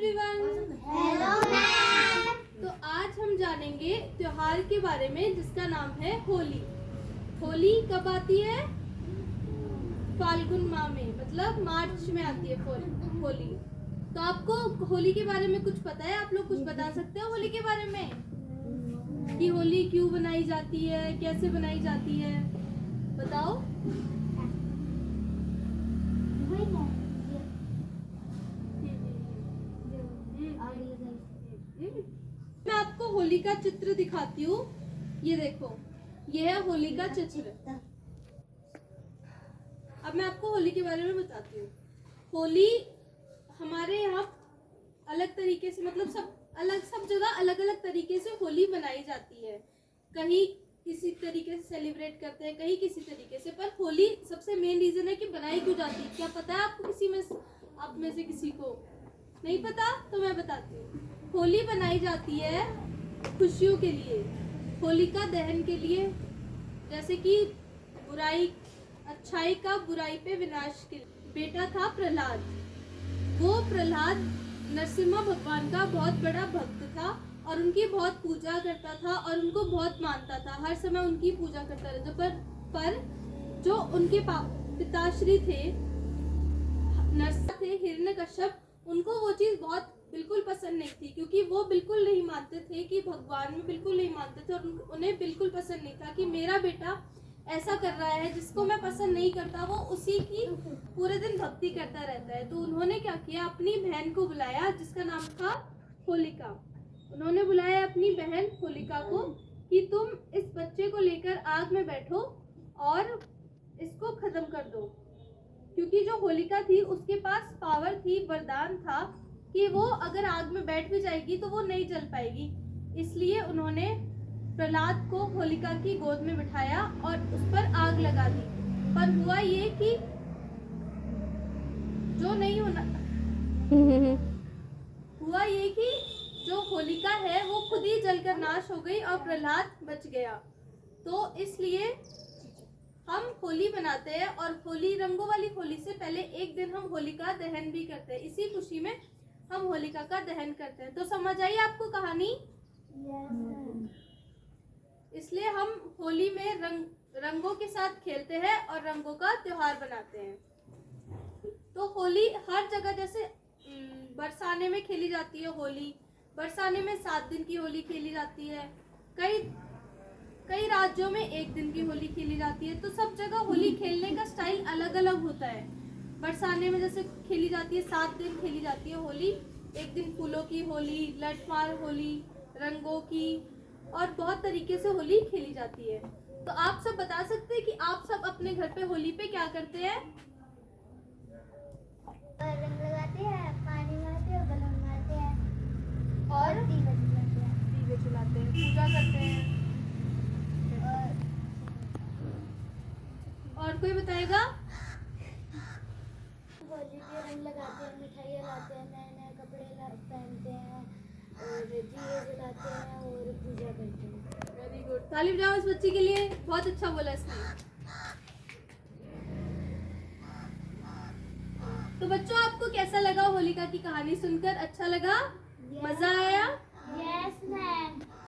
Everyone. Hello ma'am. तो आज हम जानेंगे त्योहार के बारे में जिसका नाम है होली। होली कब आती है? फाल्गुन माह में, मतलब मार्च में आती है होली। तो आपको होली के बारे में कुछ पता है? आप लोग कुछ बता सकते हो होली के बारे में कि होली क्यों बनाई जाती है, कैसे बनाई जाती है? बताओ। मैं आपको होली का चित्र दिखाती हूँ। ये देखो, ये है होली का चित्र। अब मैं आपको होली के बारे में बताती हूँ। होली हमारे यहाँ अलग तरीके से, मतलब सब जगह अलग अलग तरीके से होली बनाई जाती है। कहीं किसी तरीके से सेलिब्रेट करते हैं, कहीं किसी तरीके से। पर होली सबसे मेन रीजन है कि बनाई क्यों जाती है। क्या पता है आपको? आप में से किसी को नहीं पता? तो मैं बताती हूँ। होली बनाई जाती है खुशियों के लिए, होलिका दहन के लिए। जैसे कि अच्छाई का बुराई पे विनाश के बेटा था प्रहलाद। वो प्रहलाद नरसिम्हा भगवान का बहुत बड़ा भक्त था और उनकी बहुत पूजा करता था और उनको बहुत मानता था। हर समय उनकी पूजा करता रहता। पर जो उनके पिताश्री थे, नरसिम्हा थे, हिरण्यकश्यप, उनको वो चीज बहुत बिल्कुल पसंद नहीं थी, क्योंकि वो बिल्कुल नहीं मानते थे कि भगवान में बिल्कुल नहीं मानते थे। और उन्हें बिल्कुल पसंद नहीं था कि मेरा बेटा ऐसा कर रहा है जिसको मैं पसंद नहीं करता, वो उसी की पूरे दिन भक्ति करता रहता है। तो उन्होंने क्या किया, अपनी बहन को बुलाया जिसका नाम था होलिका। उन्होंने बुलाया अपनी बहन होलिका को कि तुम इस बच्चे को लेकर आग में बैठो और इसको खत्म कर दो। क्योंकि जो होलिका थी उसके पास पावर थी, वरदान था कि वो अगर आग में बैठ भी जाएगी तो वो नहीं जल पाएगी। इसलिए उन्होंने प्रहलाद को होलिका की गोद में बिठाया और उस पर आग लगा दी। पर हुआ ये कि जो नहीं होना हुआ ये कि जो होलिका है वो खुद ही जलकर नाश हो गई और प्रहलाद बच गया। तो इसलिए हम होली मनाते हैं। और होली, रंगों वाली होली से पहले एक दिन हम होलिका दहन भी करते हैं। इसी खुशी में हम होलिका का दहन करते हैं। तो समझ आई आपको कहानी? इसलिए हम होली में रंगों के साथ खेलते हैं और रंगों का त्योहार बनाते हैं। तो होली हर जगह, जैसे बरसाने में खेली जाती है होली। बरसाने में 7 दिन की होली खेली जाती है। कई राज्यों में 1 दिन की होली खेली जाती है। तो सब जगह होली खेलने का स्टाइल अलग अलग होता है। बरसाने में जैसे खेली जाती है, 7 दिन खेली जाती है होली। 1 दिन फूलों की होली, लठमार होली, रंगों की, और बहुत तरीके से होली खेली जाती है। तो आप सब बता सकते हैं कि आप सब अपने घर पे होली पे क्या करते हैं? रंग लगाते हैं, पानी मारते हैं, बलून मारते हैं और दीवे जलाते हैं, पूजा करते हैं। और कोई बताएगा? होली पे रंग लगाते हैं, मिठाइयाँ लाते हैं, नए नए कपड़े पहनते हैं और दिए जलाते हैं और पूजा करते हैं। वेरी गुड, ताली बजाओ इस बच्ची के लिए, बहुत अच्छा बोला इसने। तो बच्चों, आपको कैसा लगा होलिका की कहानी सुनकर? अच्छा लगा? मजा आया? Yes ma'am.